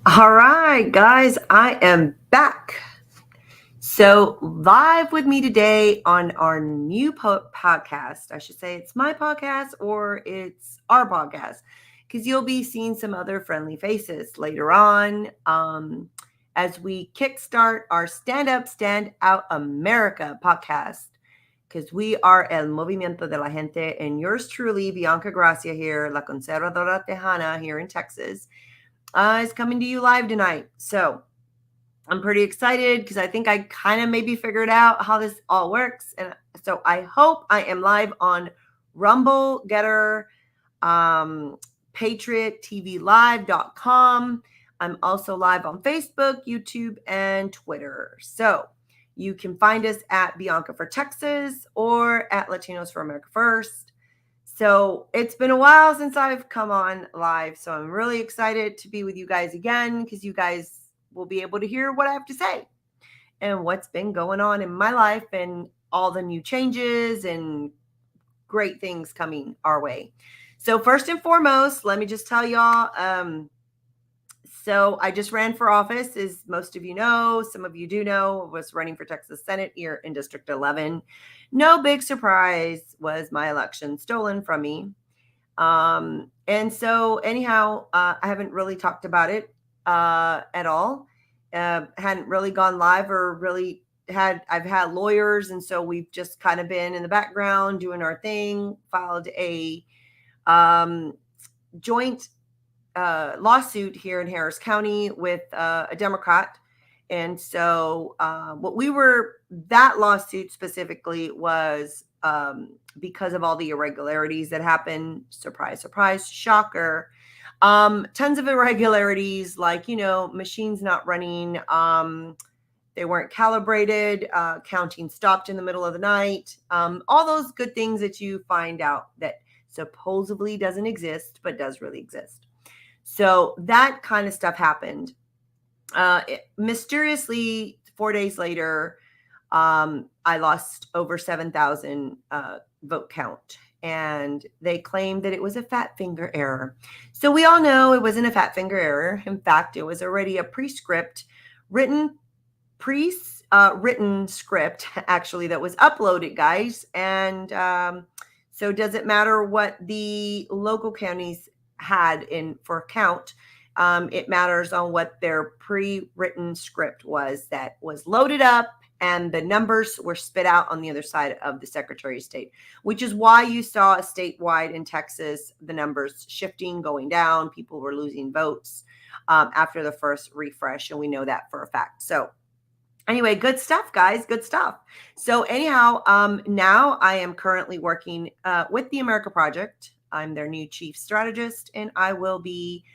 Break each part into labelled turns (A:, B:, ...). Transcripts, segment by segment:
A: All right, guys, I am back. So, live with me today on our new podcast. I should say it's my podcast or it's our podcast, because you'll be seeing some other friendly faces later on as we kickstart our Stand Up, Stand Out America podcast. Because we are El Movimiento de la Gente, and yours truly, Bianca Gracia here, La Conservadora Tejana here in Texas, is coming to you live tonight. So I'm pretty excited because I think I kind of maybe figured out how this all works. And so I hope I am live on Rumble, Getter, PatriotTVLive.com. I'm also live on Facebook, YouTube, and Twitter. So you can find us at Bianca for Texas or at Latinos for America First. So it's been a while since I've come on live. So I'm really excited to be with you guys again, because you guys will be able to hear what I have to say and what's been going on in my life and all the new changes and great things coming our way. So first and foremost, let me just tell y'all, so I just ran for office, as most of you know. Some of you do know, I was running for Texas Senate here in District 11. No big surprise was my election stolen from me. And so anyhow, I haven't really talked about it at all. Hadn't really gone live or really I've had lawyers. And so we've just kind of been in the background doing our thing, filed a joint lawsuit here in Harris County with a Democrat. And so that lawsuit specifically was because of all the irregularities that happened. Surprise, surprise, shocker. Tons of irregularities, like, machines not running. They weren't calibrated. Counting stopped in the middle of the night. All those good things that you find out that supposedly doesn't exist, but does really exist. So that kind of stuff happened. Mysteriously, 4 days later, I lost over 7,000 vote count, and they claimed that it was a fat finger error. So we all know it wasn't a fat finger error. In fact, it was already a written script, actually, that was uploaded, guys. And so does it matter what the local counties had in for count? It matters on what their pre-written script was that was loaded up, and the numbers were spit out on the other side of the Secretary of State, which is why you saw statewide in Texas, the numbers shifting, going down. People were losing votes after the first refresh, and we know that for a fact. So anyway, good stuff, guys. Good stuff. So anyhow, now I am currently working with the America Project. I'm their new chief strategist, and I will be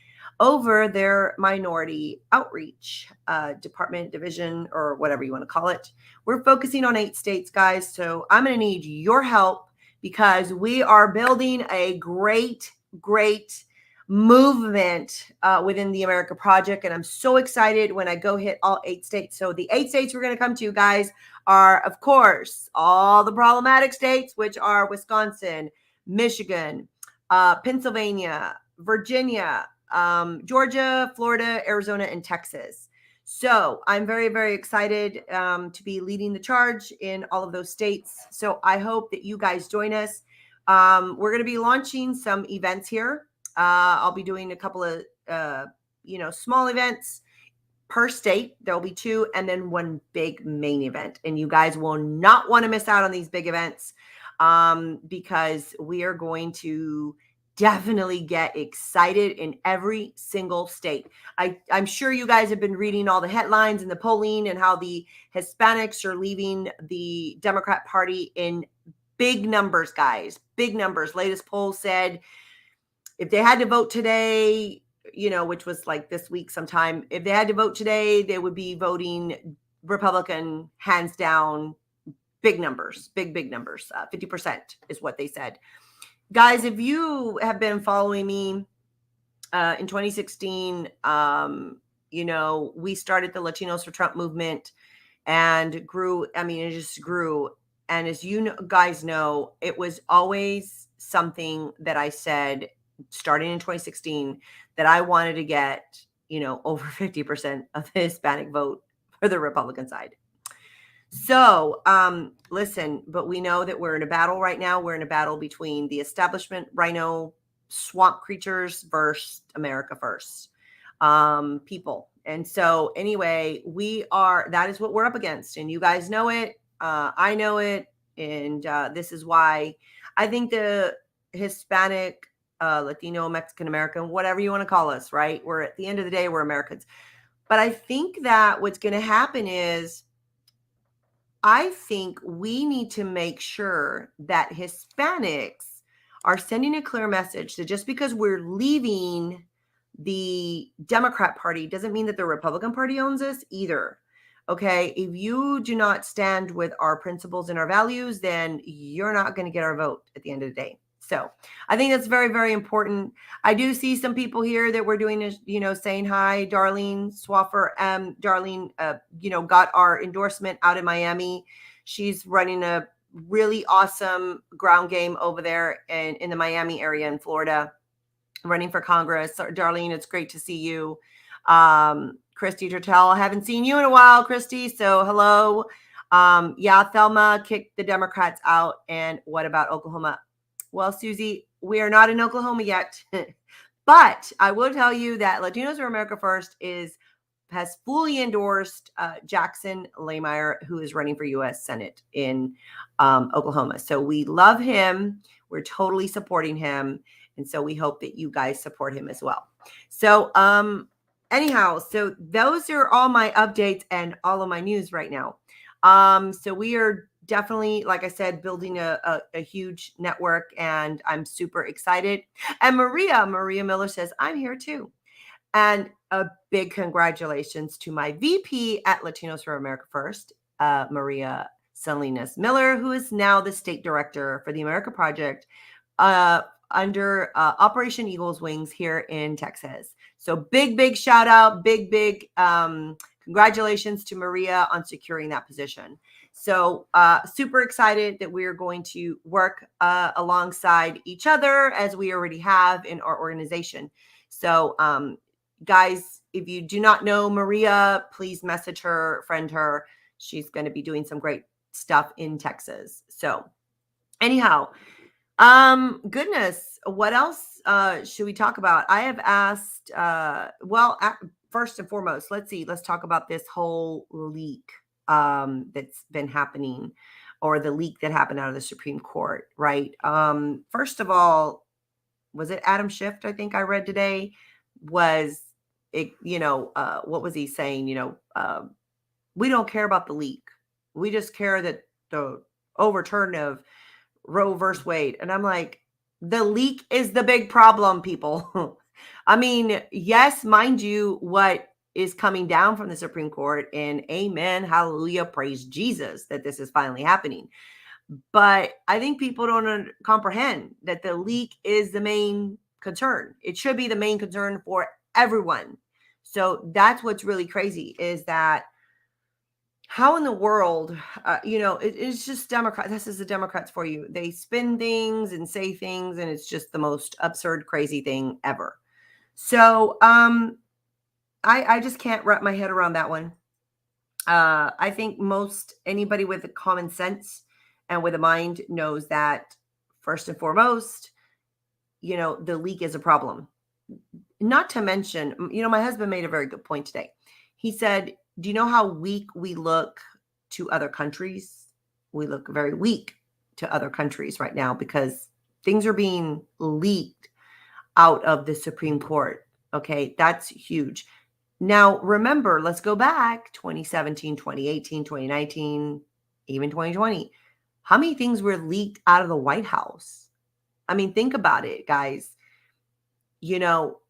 A: over their minority outreach department, division, or whatever you want to call it. We're focusing on 8 states, guys. So I'm going to need your help, because we are building a great movement within the America Project. And I'm so excited when I go hit all 8 states. So the 8 states we're going to come to, guys, are, of course, all the problematic states, which are Wisconsin, Michigan, Pennsylvania, Virginia, Georgia, Florida, Arizona, and Texas. So I'm very, very excited to be leading the charge in all of those states. So I hope that you guys join us. We're going to be launching some events here. I'll be doing a couple of, small events per state. There'll be 2, and then 1 big main event. And you guys will not want to miss out on these big events because we are going to definitely get excited in every single state. I'm sure you guys have been reading all the headlines and the polling and how the Hispanics are leaving the Democrat Party in big numbers, guys. Big numbers. Latest poll said if they had to vote today, which was like this week sometime, if they had to vote today, they would be voting Republican, hands down. Big numbers, big numbers. 50% is what they said. Guys, if you have been following me in 2016, we started the Latinos for Trump movement and grew. I mean, it just grew And as guys know, it was always something that I said starting in 2016 that I wanted to get, over 50% of the Hispanic vote for the Republican side. So, listen, but we know that we're in a battle right now. We're in a battle between the establishment rhino swamp creatures versus America first people. And so, anyway, that is what we're up against. And you guys know it. I know it. And this is why I think the Hispanic, Latino, Mexican American, whatever you want to call us, right? We're at the end of the day, we're Americans. But I think that what's going to happen is, I think we need to make sure that Hispanics are sending a clear message that just because we're leaving the Democrat Party doesn't mean that the Republican Party owns us either. Okay. If you do not stand with our principles and our values, then you're not going to get our vote at the end of the day. So I think that's very, very important. I do see some people here that we're doing, saying hi, Darlene Swaffer. Darlene, got our endorsement out in Miami. She's running a really awesome ground game over there in the Miami area in Florida, running for Congress. Darlene, it's great to see you. Christy Tertel, I haven't seen you in a while, Christy. So hello. Thelma kicked the Democrats out. And what about Oklahoma? Well, Susie, we are not in Oklahoma yet, but I will tell you that Latinos for America First has fully endorsed Jackson Laymeyer, who is running for U.S. Senate in Oklahoma. So we love him. We're totally supporting him. And so we hope that you guys support him as well. So anyhow, so those are all my updates and all of my news right now. So we are definitely, like I said, building a huge network, and I'm super excited. And Maria Miller says, I'm here too. And a big congratulations to my VP at Latinos for America First, Maria Salinas Miller, who is now the state director for the America Project under Operation Eagle's Wings here in Texas. So big shout out, big congratulations to Maria on securing that position. So super excited that we are going to work alongside each other as we already have in our organization. So guys, if you do not know Maria, please message her, friend her. She's going to be doing some great stuff in Texas. So anyhow, goodness, what else should we talk about? I have asked, first and foremost, let's talk about this whole leak that's been happening, or the leak that happened out of the Supreme Court, right? First of all, was it Adam Schiff? I think I read today was it, what was he saying? We don't care about the leak. We just care that the overturn of Roe versus Wade. And I'm like, the leak is the big problem, people. I mean, yes, mind you, what is coming down from the Supreme Court, and amen, hallelujah, praise Jesus that this is finally happening. But I think people don't comprehend that the leak is the main concern. It should be the main concern for everyone. So that's what's really crazy, is that how in the world, it's just Democrats. This is the Democrats for you. They spin things and say things, and it's just the most absurd, crazy thing ever. So I just can't wrap my head around that one. I think anybody with a common sense and with a mind knows that first and foremost, the leak is a problem. Not to mention, my husband made a very good point today. He said, do you know how weak we look to other countries? We look very weak to other countries right now because things are being leaked out of the Supreme Court. Okay, that's huge. Now, remember, let's go back 2017, 2018, 2019, even 2020. How many things were leaked out of the White House? I mean, think about it, guys.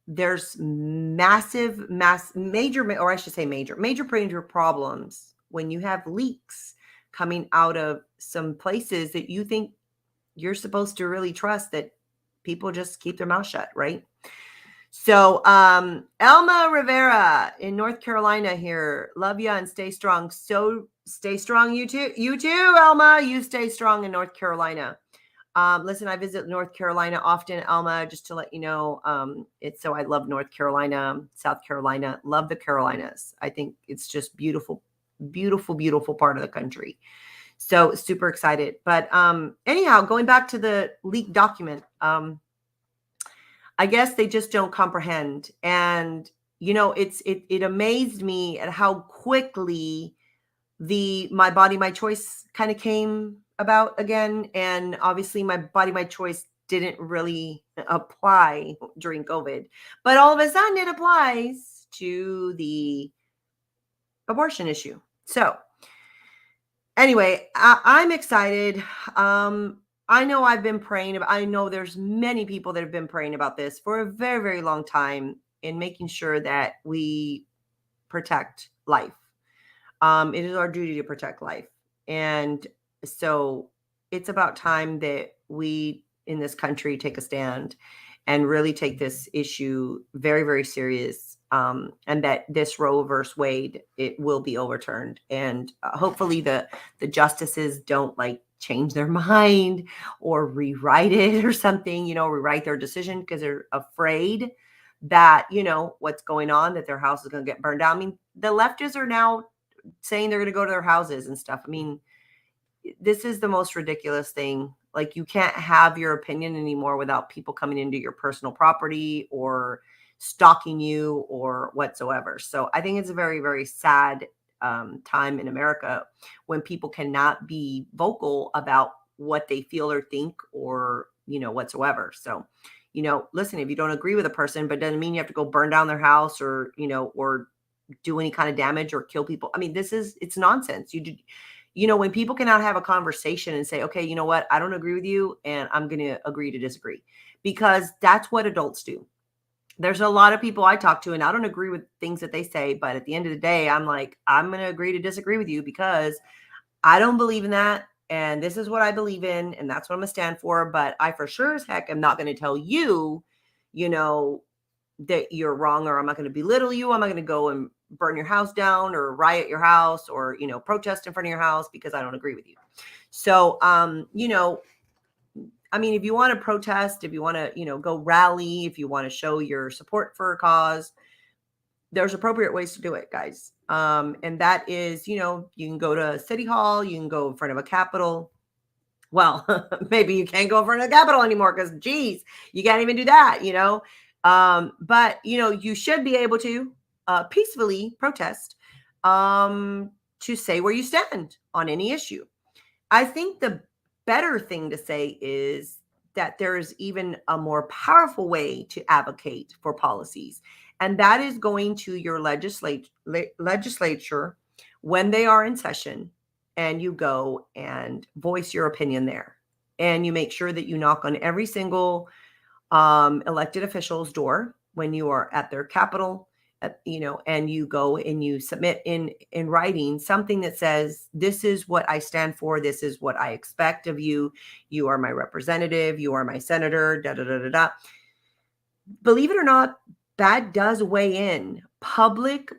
A: There's major problems when you have leaks coming out of some places that you think you're supposed to really trust, that people just keep their mouth shut, right? So, Elma Rivera in North Carolina here. Love ya and stay strong. So stay strong, you too. You too, Elma. You stay strong in North Carolina. Listen, I visit North Carolina often, Elma, just to let you know. It's so I love North Carolina, South Carolina, love the Carolinas. I think it's just beautiful, beautiful, beautiful part of the country. So super excited. But anyhow, going back to the leaked document, I guess they just don't comprehend. And it amazed me at how quickly the My Body My Choice kind of came about again. And obviously My Body My Choice didn't really apply during COVID, but all of a sudden it applies to the abortion issue. So anyway, I'm excited. I know I've been praying about, I know there's many people that have been praying about this for a very, very long time in making sure that we protect life. It is our duty to protect life. And so it's about time that we in this country take a stand and really take this issue very, very serious. And that this Roe versus Wade, it will be overturned. And hopefully the justices don't like change their mind or rewrite it or something, rewrite their decision because they're afraid that, what's going on, that their house is going to get burned down. I mean, the leftists are now saying they're going to go to their houses and stuff. I mean, this is the most ridiculous thing. Like, you can't have your opinion anymore without people coming into your personal property or stalking you or whatsoever. So I think it's a very, very sad time in America when people cannot be vocal about what they feel or think or, whatsoever. So, listen, if you don't agree with a person, but doesn't mean you have to go burn down their house or, or do any kind of damage or kill people. I mean, it's nonsense. When people cannot have a conversation and say, okay, you know what? I don't agree with you and I'm going to agree to disagree, because that's what adults do. There's a lot of people I talk to and I don't agree with things that they say, but at the end of the day, I'm like, I'm going to agree to disagree with you because I don't believe in that. And this is what I believe in. And that's what I'm going to stand for. But I for sure as heck am not going to tell you, that you're wrong, or I'm not going to belittle you. I'm not going to go and burn your house down or riot your house or, protest in front of your house because I don't agree with you. So, I mean, if you want to protest, if you want to, go rally, if you want to show your support for a cause, there's appropriate ways to do it, guys. And that is, you can go to City Hall, you can go in front of a Capitol. Well, maybe you can't go in front of the Capitol anymore because, geez, you can't even do that, but, you should be able to peacefully protest to say where you stand on any issue. I think the better thing to say is that there is even a more powerful way to advocate for policies, and that is going to your legislature when they are in session, and you go and voice your opinion there. And you make sure that you knock on every single elected official's door when you are at their Capitol, and you go and you submit in writing something that says, this is what I stand for. This is what I expect of you. You are my representative. You are my senator, da, da, da, da, da. Believe it or not, that does weigh in. Public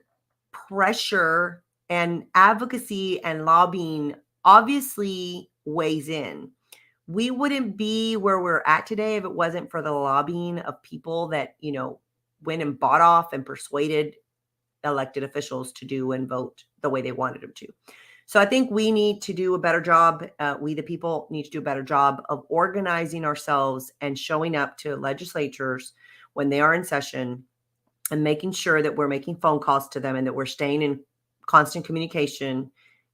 A: pressure and advocacy and lobbying obviously weighs in. We wouldn't be where we're at today if it wasn't for the lobbying of people that, went and bought off and persuaded elected officials to do and vote the way they wanted them to. So I think we need to do a better job. We, the people, need to do a better job of organizing ourselves and showing up to legislatures when they are in session and making sure that we're making phone calls to them and that we're staying in constant communication,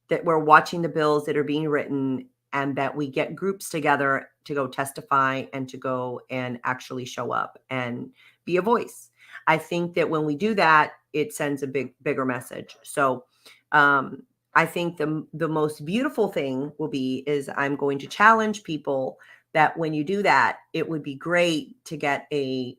A: that we're watching the bills that are being written, and that we get groups together to go testify and to go and actually show up and be a voice. I think that when we do that, it sends a bigger message. So I think the most beautiful thing is I'm going to challenge people that when you do that, it would be great to get a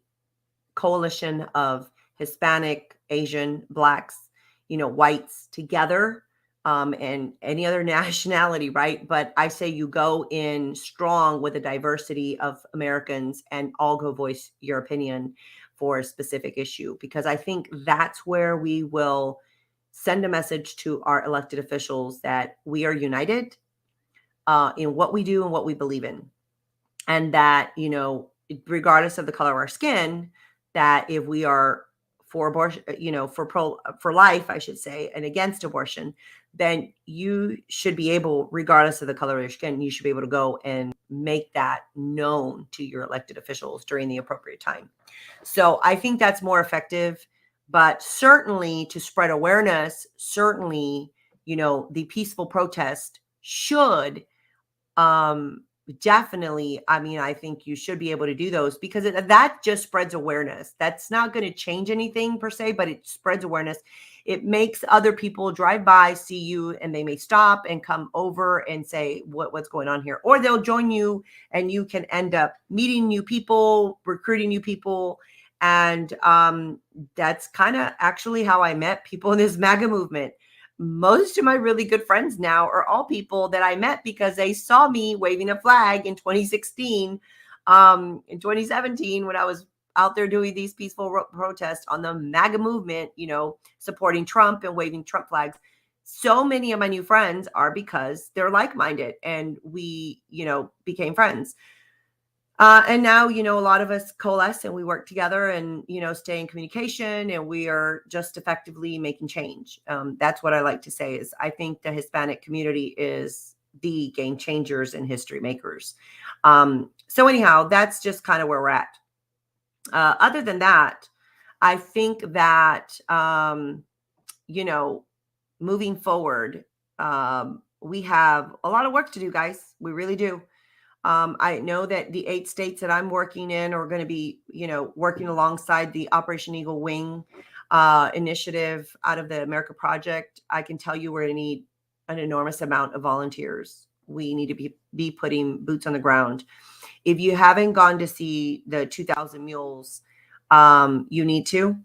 A: coalition of Hispanic, Asian, Blacks, whites together, and any other nationality, right? But I say you go in strong with a diversity of Americans and all go voice your opinion for a specific issue, because I think that's where we will send a message to our elected officials that we are united in what we do and what we believe in. And that, regardless of the color of our skin, that if we are for abortion, for life, I should say, and against abortion, then you should be able, regardless of the color of your skin, you should be able to go and make that known to your elected officials during the appropriate time. So I think that's more effective, but certainly to spread awareness, certainly, the peaceful protest should, definitely, I think you should be able to do those, because that just spreads awareness. That's not going to change anything per se, but it spreads awareness. It makes other people drive by, see you, and they may stop and come over and say, what's going on here? Or they'll join you, and you can end up meeting new people, recruiting new people. And that's kind of actually how I met people in this MAGA movement. Most of my really good friends now are all people that I met because they saw me waving a flag in 2016, in 2017, when I was out there doing these peaceful protests on the MAGA movement, supporting Trump and waving Trump flags. So many of my new friends are because they're like-minded, and we, became friends. And now, a lot of us coalesce and we work together and, stay in communication, and we are just effectively making change. That's what I like to say is I think the Hispanic community is the game changers and history makers. So anyhow, that's just kind of where we're at. Other than that, I think that, moving forward, we have a lot of work to do, guys. We really do. I know that the 8 states that I'm working in are going to be, working alongside the Operation Eagle Wing initiative out of the America Project. I can tell you we're going to need an enormous amount of volunteers. We need to be putting boots on the ground. If you haven't gone to see the 2,000 Mules, you need to.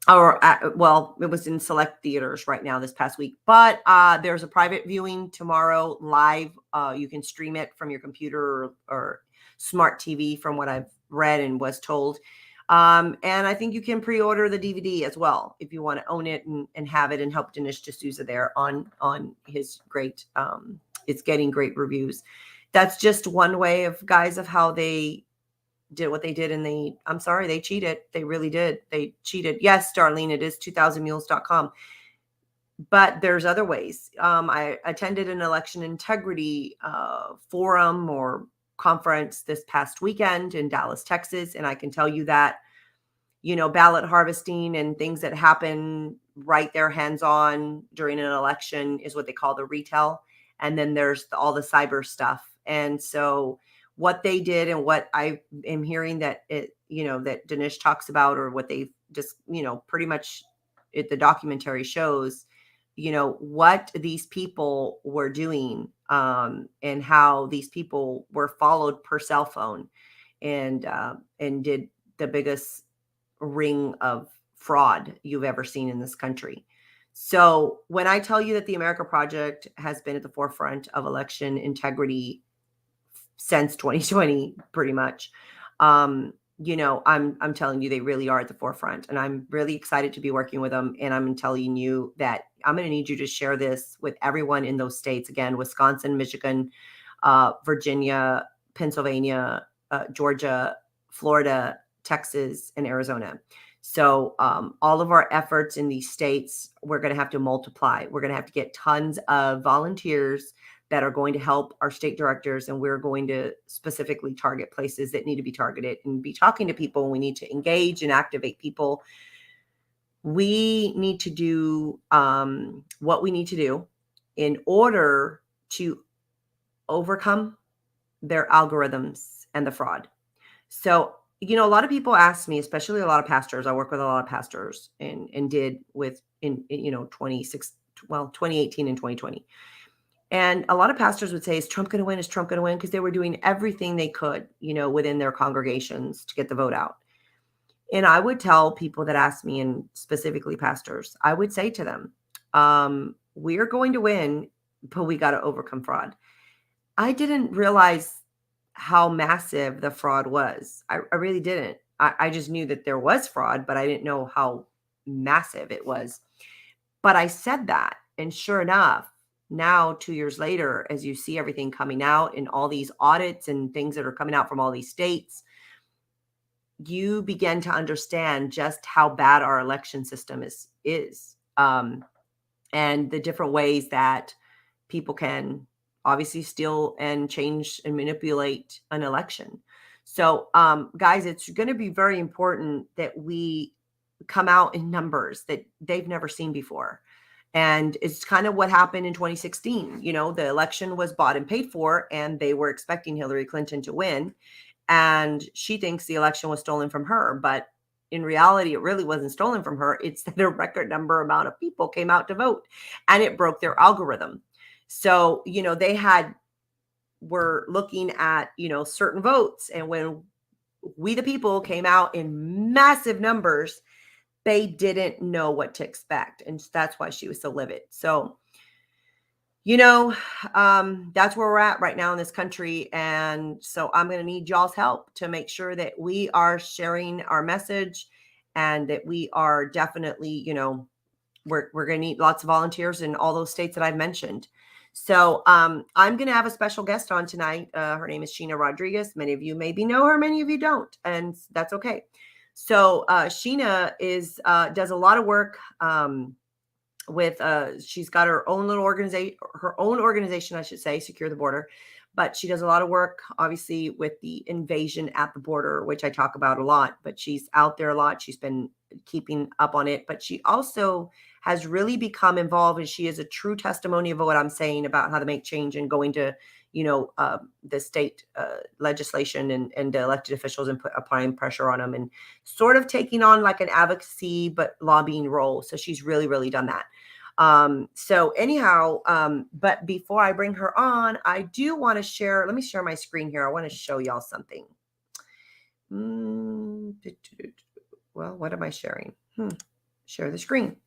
A: Well, it was in select theaters right now this past week, but there's a private viewing tomorrow live. You can stream it from your computer or smart TV, from what I've read and was told. And I think you can pre-order the DVD as well if you want to own it and have it and help Dinesh D'Souza there on his great, it's getting great reviews. That's just one way of how they did what they did, and I'm sorry, they cheated. They really did. They cheated. Yes, Darlene, it is 2000mules.com. But there's other ways. I attended an election integrity forum or conference this past weekend in Dallas, Texas. And I can tell you that, ballot harvesting and things that happen right there hands-on during an election is what they call the retail. And then there's all the cyber stuff. And so what they did and what I am hearing that that Dinesh talks about, or what they just, pretty much the documentary shows, what these people were doing, and how these people were followed per cell phone, and did the biggest ring of fraud you've ever seen in this country. So when I tell you that the America Project has been at the forefront of election integrity since 2020, pretty much, I'm telling you, they really are at the forefront, and I'm really excited to be working with them. And I'm telling you that I'm going to need you to share this with everyone in those states. Again, Wisconsin, Michigan, Virginia, Pennsylvania, Georgia, Florida, Texas, and Arizona. So all of our efforts in these states, we're going to have to multiply. We're going to have to get tons of volunteers that are going to help our state directors, and we're going to specifically target places that need to be targeted and be talking to people. We need to engage and activate people. We need to do what we need to do in order to overcome their algorithms and the fraud. So, a lot of people ask me, especially a lot of pastors. I work with a lot of pastors and did with in 2018 and 2020. And a lot of pastors would say, is Trump going to win? Is Trump going to win? Because they were doing everything they could, within their congregations to get the vote out. And I would tell people that ask me, and specifically pastors, I would say to them, we are going to win, but we got to overcome fraud. I didn't realize how massive the fraud was. I really didn't. I just knew that there was fraud, but I didn't know how massive it was. But I said that. And sure enough, now 2 years later, as you see everything coming out and all these audits and things that are coming out from all these states, you begin to understand just how bad our election system is. And the different ways that people can obviously steal and change and manipulate an election. So, guys, it's going to be very important that we come out in numbers that they've never seen before. And it's kind of what happened in 2016. You know, the election was bought and paid for, and they were expecting Hillary Clinton to win. And she thinks the election was stolen from her. But in reality, it really wasn't stolen from her. It's that a record number amount of people came out to vote, and it broke their algorithm. So, you know, were looking at, you know, certain votes. And when we, the people, came out in massive numbers, they didn't know what to expect. And that's why she was so livid. So, you know, that's where we're at right now in this country. And so I'm going to need y'all's help to make sure that we are sharing our message, and that we are definitely, you know, we're going to need lots of volunteers in all those states that I've mentioned. So I'm going to have a special guest on tonight. Her name is Sheena Rodriguez. Many of you maybe know her, many of you don't, and that's okay. So Sheena does a lot of work with she's got her own little organization, I should say, Secure the Border. But she does a lot of work, obviously, with the invasion at the border, which I talk about a lot. But she's out there a lot. She's been keeping up on it. But she also has really become involved, and she is a true testimony of what I'm saying about how to make change and going to, you know, the state legislation and the elected officials and applying pressure on them and sort of taking on like an advocacy but lobbying role. So she's really, really done that. So anyhow, but before I bring her on, I do want to share, let me share my screen here. I want to show y'all something. Well, what am I sharing? Share the screen.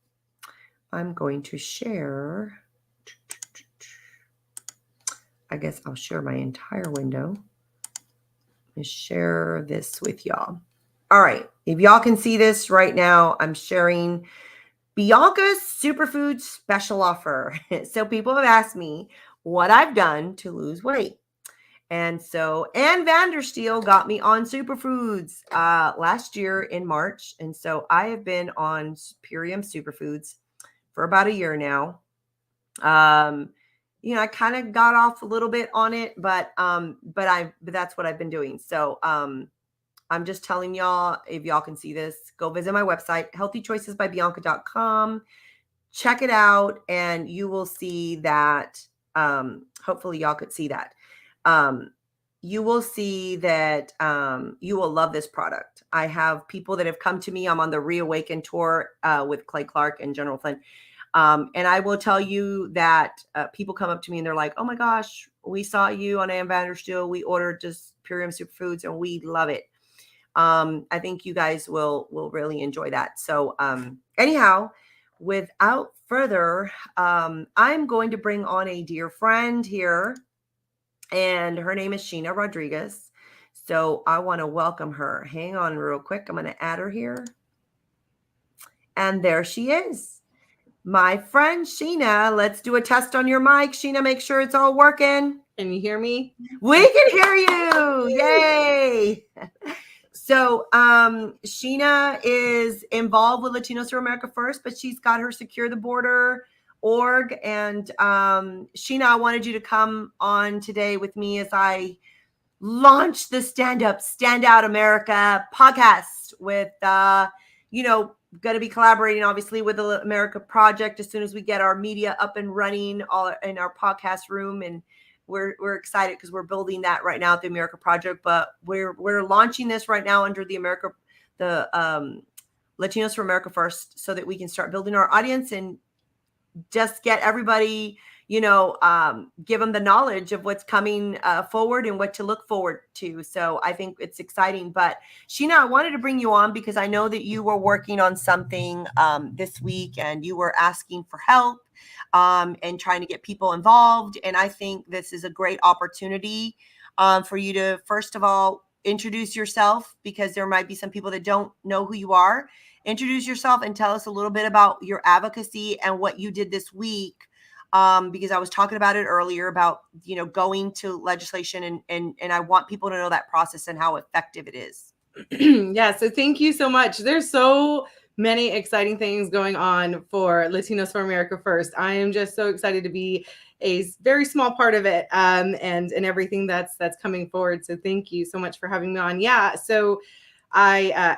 A: I'm going to share, I guess I'll share my entire window and share this with y'all. All right. If y'all can see this right now, I'm sharing Bianca's Superfood special offer. So people have asked me what I've done to lose weight. And so Ann Vandersteel got me on superfoods last year in March. And so I have been on Purium Superfoods for about a year now. You know, I kind of got off a little bit on it, but that's what I've been doing. So I'm just telling y'all, if y'all can see this, go visit my website, healthychoicesbybianca.com. Check it out, and you will see that. Hopefully y'all could see that. You will see that you will love this product. I have people that have come to me. I'm on the Reawaken tour with Clay Clark and General Flynn. And I will tell you that people come up to me and they're like, oh my gosh, we saw you on Ann Vandersteel. We ordered just Purium Superfoods and we love it. I think you guys will really enjoy that. So anyhow, without further, I'm going to bring on a dear friend here, and her name is Sheena Rodriguez. So I want to welcome her. Hang on real quick. I'm going to add her here. And there she is. My friend Sheena, let's do a test on your mic. Sheena, make sure it's all working.
B: Can you hear me?
A: We can hear you. Yay. So Sheena is involved with Latinos for America First, but she's got her Secure the Border org. And Sheena, I wanted you to come on today with me as I launch the Stand Out America podcast with, going to be collaborating obviously with the America Project as soon as we get our media up and running all in our podcast room. And we're excited because we're building that right now at the America Project, but we're launching this right now under the Latinos for America First, so that we can start building our audience and just get everybody, give them the knowledge of what's coming forward and what to look forward to. So I think it's exciting. But Sheena, I wanted to bring you on because I know that you were working on something this week and you were asking for help and trying to get people involved. And I think this is a great opportunity for you to, first of all, introduce yourself, because there might be some people that don't know who you are. Introduce yourself and tell us a little bit about your advocacy and what you did this week. Because I was talking about it earlier about, going to legislation, and I want people to know that process and how effective it is.
B: Yeah, so thank you so much. There's so many exciting things going on for Latinos for America First. I am just so excited to be a very small part of it, and everything that's coming forward. So thank you so much for having me on. Yeah, so I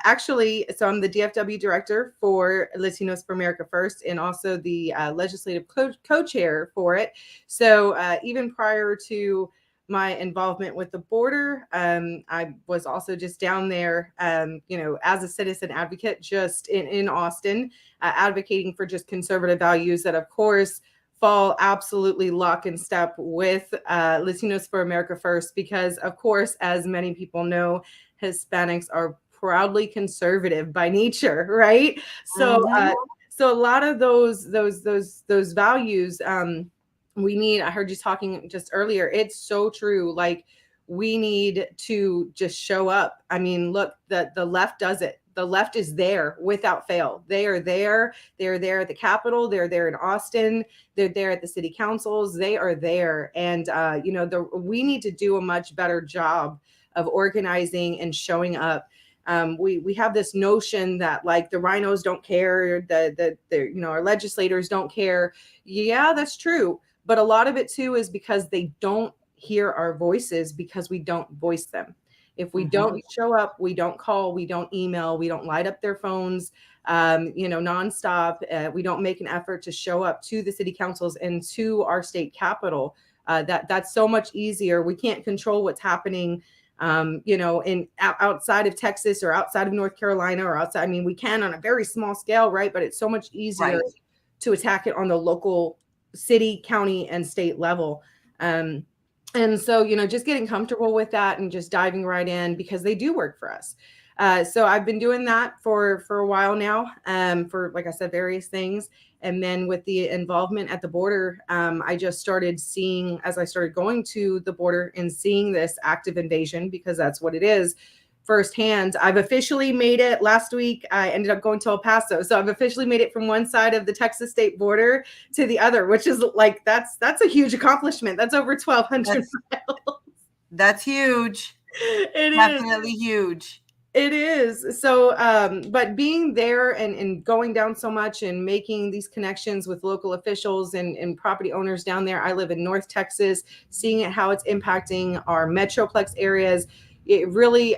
B: I'm the DFW director for Latinos for America First, and also the legislative co-chair for it. So even prior to my involvement with the border, I was also just down there, as a citizen advocate, just in Austin, advocating for just conservative values that, of course, fall absolutely lock and step with Latinos for America First, because, of course, as many people know, Hispanics are proudly conservative by nature, right? So, so a lot of those values, we need. I heard you talking just earlier. It's so true. Like, we need to just show up. I mean, look, the left does it. The left is there without fail. They are there. They're there at the Capitol. They're there in Austin. They're there at the city councils. They are there. And, we need to do a much better job of organizing and showing up. We have this notion that, like, the rhinos don't care, our legislators don't care. Yeah, that's true. But a lot of it too is because they don't hear our voices, because we don't voice them. If we don't show up, we don't call, we don't email, we don't light up their phones, nonstop. We don't make an effort to show up to the city councils and to our state capitol. That's so much easier. We can't control what's happening, in outside of Texas or outside of North Carolina or outside. I mean, we can on a very small scale, right? But it's so much easier to attack it on the local, city, county, and state level. And so, just getting comfortable with that and just diving right in, because they do work for us. So I've been doing that for a while now, for, like I said, various things. And then with the involvement at the border, I just started seeing, as I started going to the border and seeing this active invasion, because that's what it is, firsthand. I've officially made it. Last week, I ended up going to El Paso. So I've officially made it from one side of the Texas state border to the other, which is like, that's a huge accomplishment. That's over 1,200 miles.
A: That's huge.
B: It
A: Definitely huge.
B: It is. So, but being there and going down so much and making these connections with local officials and property owners down there. I live in North Texas, seeing how it's impacting our Metroplex areas. It really,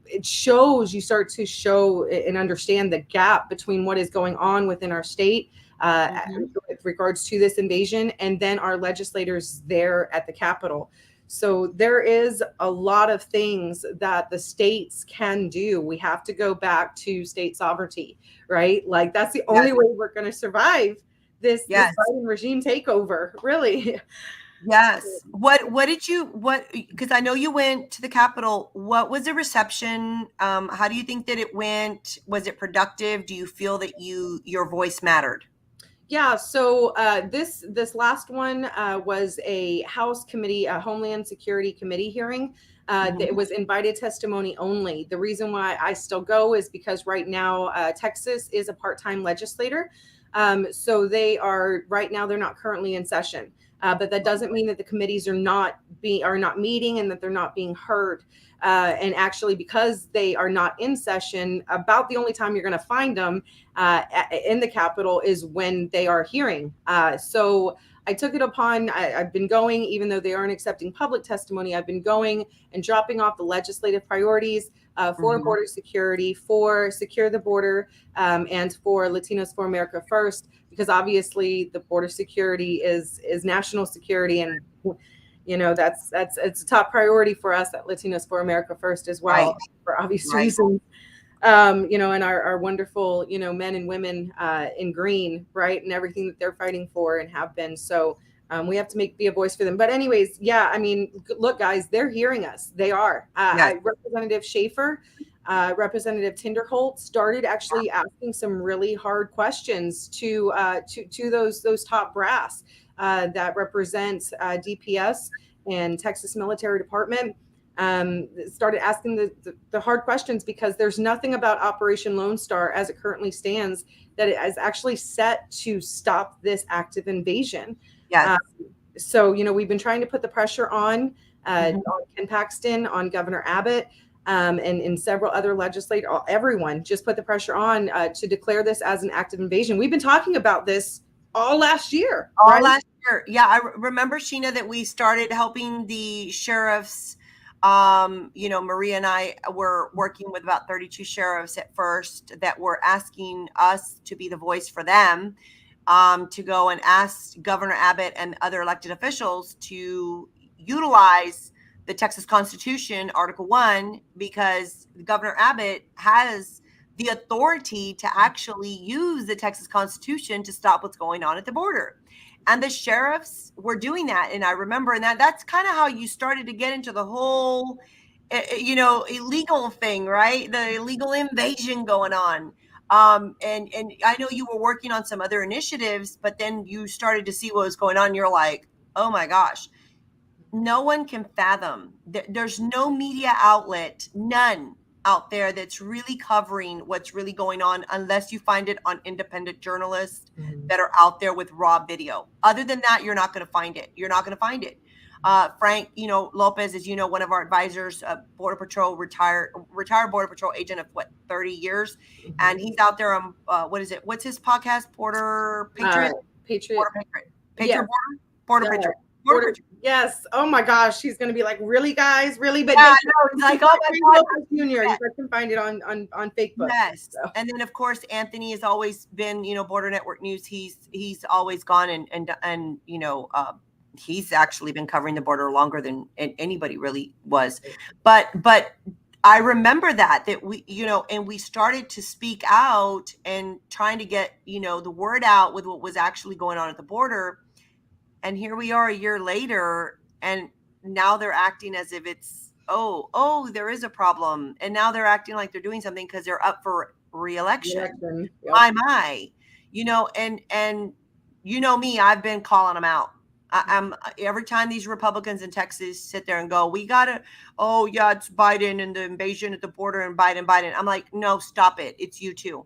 B: it shows, you start to show and understand the gap between what is going on within our state with regards to this invasion, and then our legislators there at the Capitol. So there is a lot of things that the states can do. We have to go back to state sovereignty, right? Like, that's the only way we're going to survive this Biden regime takeover, really.
A: Yes. Because I know you went to the Capitol. What was the reception? How do you think that it went? Was it productive? Do you feel that your voice mattered?
B: Yeah, so this last one was a House committee, a Homeland Security Committee hearing. It was invited testimony only. The reason why I still go is because right now Texas is a part-time legislator. So they are, right now, they're not currently in session. But that doesn't mean that the committees are not meeting and that they're not being heard. And actually, because they are not in session, about the only time you're going to find them in the Capitol is when they are hearing. So I took it upon, I've been going, even though they aren't accepting public testimony, I've been going and dropping off the legislative priorities for border security, for secure the border, and for Latinos for America First, because obviously the border security is national security, and that's it's a top priority for us at Latinos for America First as well, for obvious reasons. And our wonderful, men and women in green, right, and everything that they're fighting for and have been. So we have to be a voice for them. But anyways, yeah, I mean, look, guys, they're hearing us. They are. Representative Schaefer, Representative Tinderholt started actually asking some really hard questions to those top brass that represent DPS and Texas Military Department. started asking the hard questions, because there's nothing about Operation Lone Star as it currently stands that it is actually set to stop this active invasion.
A: Yes.
B: So, we've been trying to put the pressure on
A: Mhm.
B: Ken Paxton, on Governor Abbott, and several other legislators, everyone just put the pressure on to declare this as an active invasion. We've been talking about this all last year.
A: All
B: right?
A: last year. Yeah, I remember, Sheena, that we started helping the sheriffs. Maria and I were working with about 32 sheriffs at first that were asking us to be the voice for them, to go and ask Governor Abbott and other elected officials to utilize the Texas Constitution, Article 1, because Governor Abbott has the authority to actually use the Texas Constitution to stop what's going on at the border. And the sheriffs were doing that. And I remember, and that's kind of how you started to get into the whole, illegal thing, right? The illegal invasion going on. And I know you were working on some other initiatives, but then you started to see what was going on. You're like, oh my gosh, no one can fathom. There's no media outlet, none out there that's really covering what's really going on, unless you find it on independent journalists that are out there with raw video. Other than that, you're not going to find it. You're not going to find it. Frank, Lopez is, one of our advisors, Border Patrol, retired Border Patrol agent of 30 years. And he's out there on, what's his podcast? Border Patriot?
B: Patriot.
A: Border Patriot. Patriot
B: Yeah.
A: Border Patriot. Border Patriot.
B: Yes. Oh my gosh. She's going to be like, really, guys? Really? But
A: yeah, no, it's like, oh my God.
B: Junior. You guys can find it on Facebook.
A: Yes.
B: So.
A: And then of course, Anthony has always been, Border Network News. He's always gone and he's actually been covering the border longer than anybody really was. But I remember that we, and we started to speak out and trying to get, the word out with what was actually going on at the border. And here we are a year later, and now they're acting as if it's, oh, there is a problem. And now they're acting like they're doing something because they're up for re-election.
B: Yep.
A: My, and me, I've been calling them out. I'm every time these Republicans in Texas sit there and go, we gotta, it's Biden and the invasion at the border and Biden. I'm like, no, stop it. It's you too.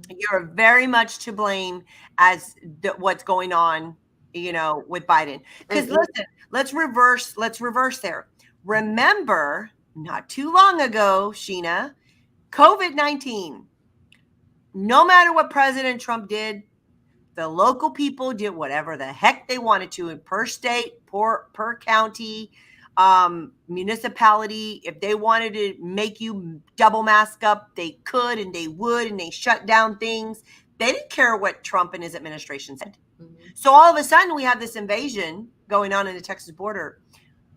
A: You're very much to blame as what's going on, with Biden. Because listen, let's reverse there. Remember, not too long ago, Sheena, COVID-19, no matter what President Trump did, the local people did whatever the heck they wanted to, per state, per county, municipality. If they wanted to make you double mask up, they could and they would, and they shut down things. They didn't care what Trump and his administration said. So all of a sudden we have this invasion going on in the Texas border,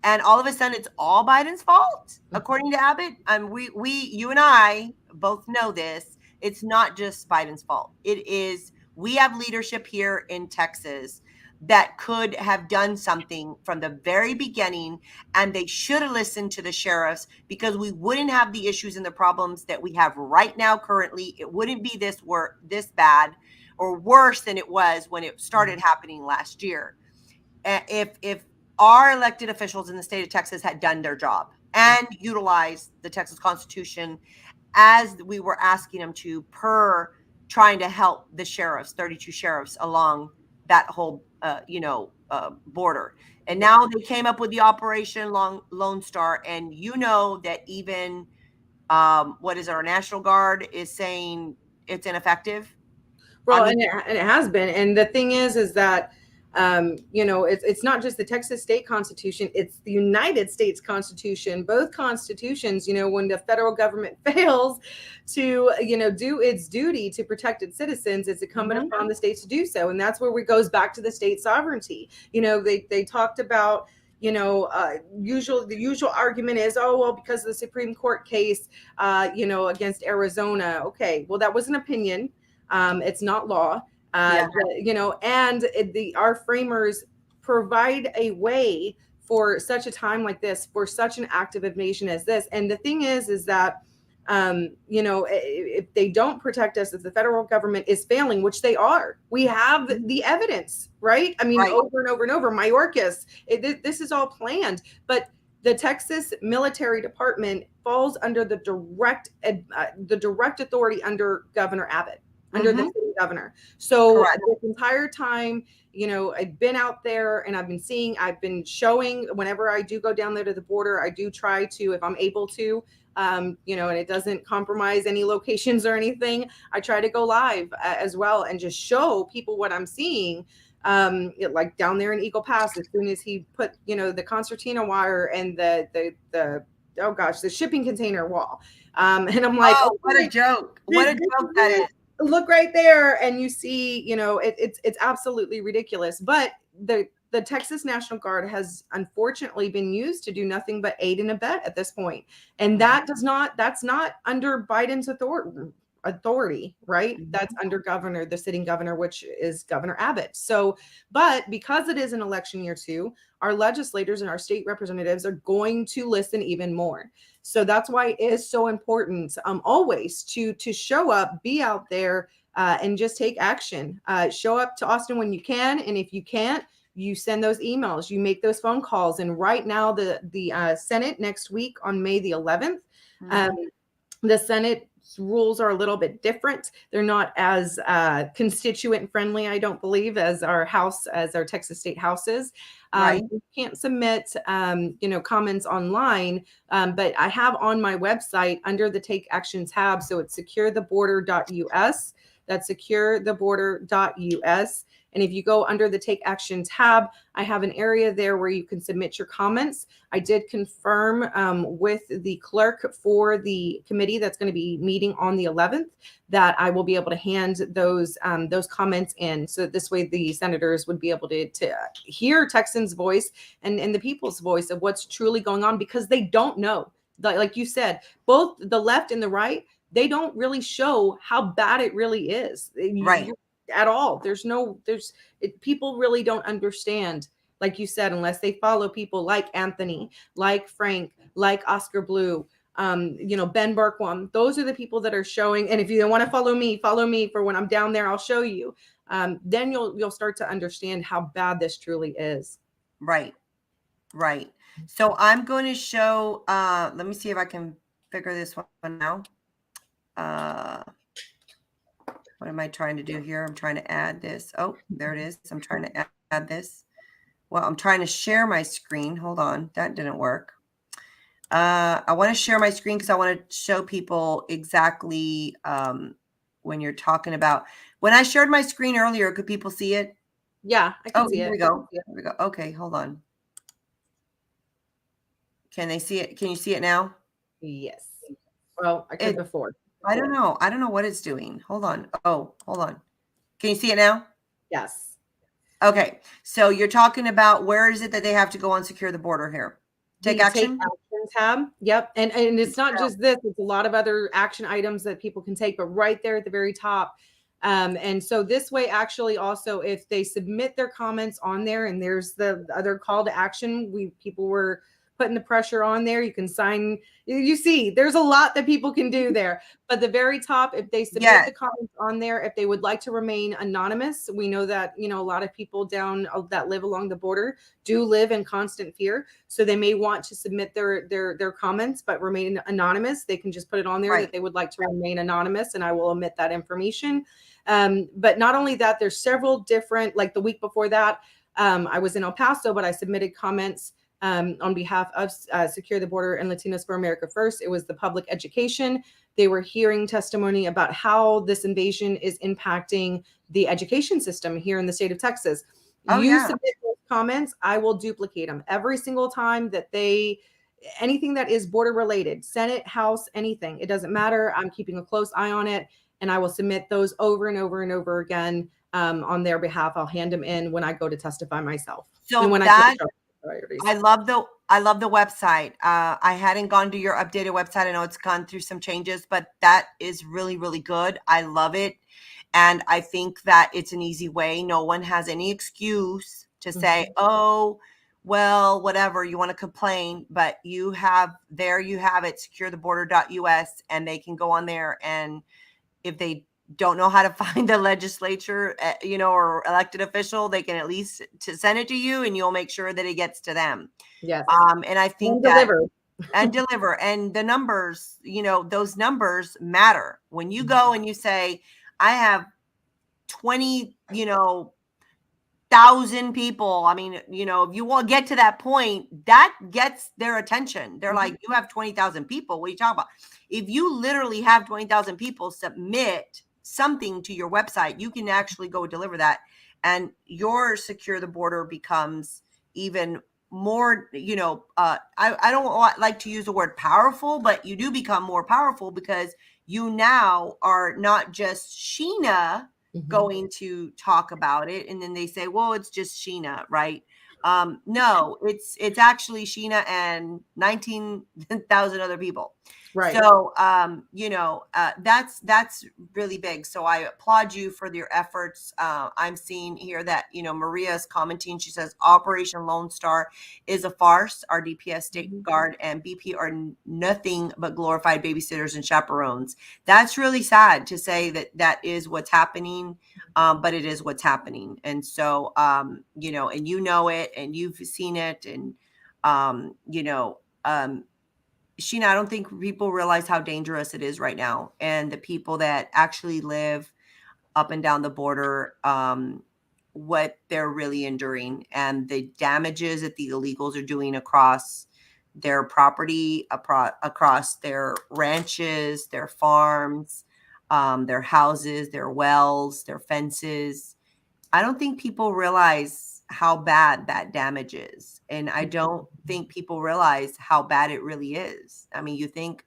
A: and all of a sudden it's all Biden's fault, according to Abbott. And you and I both know this. It's not just Biden's fault. It is, we have leadership here in Texas that could have done something from the very beginning, and they should have listened to the sheriffs, because we wouldn't have the issues and the problems that we have right now currently. It wouldn't be this bad or worse than it was when it started happening last year. If our elected officials in the state of Texas had done their job and utilized the Texas Constitution as we were asking them to, per trying to help the sheriffs, 32 sheriffs along that whole, border. And now they came up with the Operation Lone Star. And that even, our National Guard is saying it's ineffective.
B: Well, and it has been. And the thing is that, it's not just the Texas state constitution, it's the United States Constitution. Both constitutions, when the federal government fails to, do its duty to protect its citizens, it's incumbent upon the states to do so. And that's where it goes back to the state sovereignty. They talked about, the usual argument is, because of the Supreme Court case, against Arizona. Okay, well, that was an opinion. It's not law. And our framers provide a way for such a time like this, for such an active invasion as this. And the thing is that, if they don't protect us, if the federal government is failing, which they are, we have the evidence, right? I mean, over and over and over, Mayorkas, this is all planned. But The Texas Military Department falls under the direct authority under Governor Abbott, under the city governor. So this entire time, you know, I've been out there and I've been showing whenever I do go down there to the border, I do try to, if I'm able to, you know, and it doesn't compromise any locations or anything, I try to go live as well and just show people what I'm seeing. Like down there in Eagle Pass, as soon as he put, you know, the concertina wire and the oh gosh, the shipping container wall. And I'm like,
A: oh, what a joke. What a joke that is.
B: Look right there. And you see, you know, it's absolutely ridiculous. But the Texas National Guard has unfortunately been used to do nothing but aid and abet at this point. And that's not under Biden's authority, right? That's under the sitting governor, which is Governor Abbott. So, but because it is an election year too, our legislators and our state representatives are going to listen even more. So that's why it is so important always to show up, be out there, and just take action. Show up to Austin when you can, and if you can't, you send those emails, you make those phone calls. And right now, the Senate next week on May the 11th, the Senate rules are a little bit different. They're not as constituent friendly, I don't believe, as our Texas State House is. You can't submit, you know, comments online, but I have on my website under the Take Action tab. So it's securetheborder.us. That's securetheborder.us. And if you go under the Take Action tab, I have an area there where you can submit your comments. I did confirm with the clerk for the committee that's going to be meeting on the 11th that I will be able to hand those comments in. So this way the senators would be able to hear Texans' voice and the people's voice of what's truly going on, because they don't know. Like you said, both the left and the right, they don't really show how bad it really is. At all. People really don't understand, like you said, unless they follow people like Anthony, like Frank, like Oscar Blue, you know, Ben Berkwam. Those are the people that are showing. And if you don't want to follow me for when I'm down there, I'll show you. Then you'll start to understand how bad this truly is.
A: Right. So I'm going to show, let me see if I can figure this one out. What am I trying to do here? I'm trying to add this. Oh, there it is. I'm trying to add this. Well, I'm trying to share my screen. Hold on. That didn't work. I want to share my screen because I want to show people exactly when you're talking about. When I shared my screen earlier, could people see it?
B: Yeah, I can see it.
A: Here we go. Okay, hold on. Can they see it? Can you see it now?
B: Yes. Well, I could before.
A: I don't know. I don't know what it's doing. Hold on. Oh, hold on. Can you see it now?
B: Yes.
A: Okay. So you're talking about, where is it that they have to go on Secure the Border here? Take action
B: tab. Yep. And it's not just this, it's a lot of other action items that people can take, but right there at the very top. And so this way, actually, also, if they submit their comments on there, and there's the other call to action, people were putting the pressure on there. You can sign. You see, there's a lot that people can do there. But the very top, if they submit the comments on there, if they would like to remain anonymous, we know that, you know, a lot of people that live along the border do live in constant fear. So they may want to submit their comments, but remain anonymous. They can just put it on there that they would like to remain anonymous, and I will omit that information. But not only that, there's several different, like the week before that, I was in El Paso, but I submitted comments on behalf of Secure the Border and Latinos for America First. It was the public education. They were hearing testimony about how this invasion is impacting the education system here in the state of Texas. Submit those comments, I will duplicate them every single time that anything that is border related, Senate, House, anything, it doesn't matter. I'm keeping a close eye on it, and I will submit those over and over and over again on their behalf. I'll hand them in when I go to testify myself.
A: So
B: when
A: I love the website. I hadn't gone to your updated website. I know it's gone through some changes, but that is really, really good. I love it. And I think that it's an easy way. No one has any excuse to say, oh, well, whatever, you want to complain, but you have it, securetheborder.us, and they can go on there, and if they don't know how to find the legislature, or elected official, they can at least to send it to you, and you'll make sure that it gets to them.
B: Yes.
A: And I think
B: And
A: that
B: deliver.
A: and deliver, and the numbers, those numbers matter. When you go and you say, I have 20, 1,000 people. I mean, if you want to get to that point, that gets their attention. They're like, you have 20,000 people. What are you talking about? If you literally have 20,000 people submit something to your website, you can actually go deliver that. And your Secure the Border becomes even more, I don't like to use the word powerful, but you do become more powerful because you now are not just Sheena going to talk about it, and then they say, well, it's just Sheena, right? No, it's actually Sheena and 19,000 other people.
B: Right.
A: So that's really big. So I applaud you for your efforts. I'm seeing here that Maria is commenting. She says Operation Lone Star is a farce. Our DPS, State Guard, and BP are nothing but glorified babysitters and chaperones. That's really sad to say that is what's happening, but it is what's happening. And so and it, and you've seen it, and Sheena, I don't think people realize how dangerous it is right now, and the people that actually live up and down the border, what they're really enduring, and the damages that the illegals are doing across their property, across their ranches, their farms, their houses, their wells, their fences. I don't think people realize how bad that damage is. And I don't think people realize how bad it really is. I mean, you think,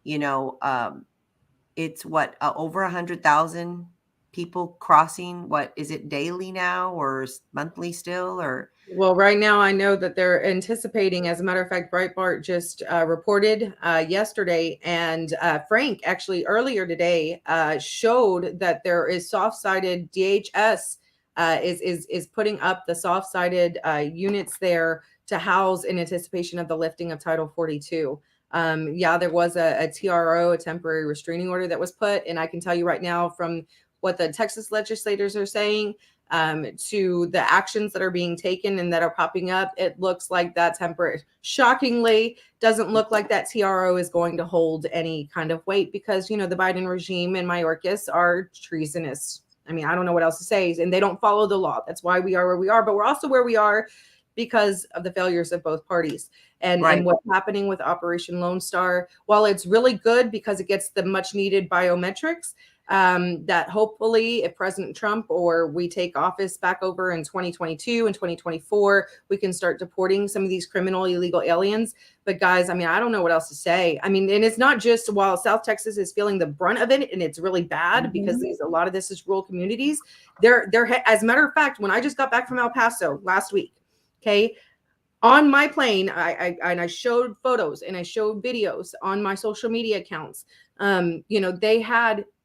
A: it's what, over 100,000 people crossing. What is it, daily now or monthly still? Or
B: Well, right now I know that they're anticipating, as a matter of fact, Breitbart just reported yesterday, and Frank actually earlier today showed that there is soft-sided DHS is putting up the soft-sided units there to house in anticipation of the lifting of Title 42. There was a TRO, a temporary restraining order, that was put, and I can tell you right now from what the Texas legislators are saying, to the actions that are being taken and that are popping up, it looks like that temporary, shockingly, doesn't look like that TRO is going to hold any kind of weight, because, the Biden regime and Mayorkas are treasonous. I mean, I don't know what else to say, and they don't follow the law. That's why we are where we are, but we're also where we are because of the failures of both parties. And what's happening with Operation Lone Star, while it's really good because it gets the much needed biometrics, that hopefully if President Trump or we take office back over in 2022 and 2024, we can start deporting some of these criminal illegal aliens. But guys, I mean, I don't know what else to say. I mean, and it's not just while South Texas is feeling the brunt of it, and it's really bad because a lot of this is rural communities. They're as a matter of fact, when I just got back from El Paso last week, okay, on my plane, I showed photos and I showed videos on my social media accounts.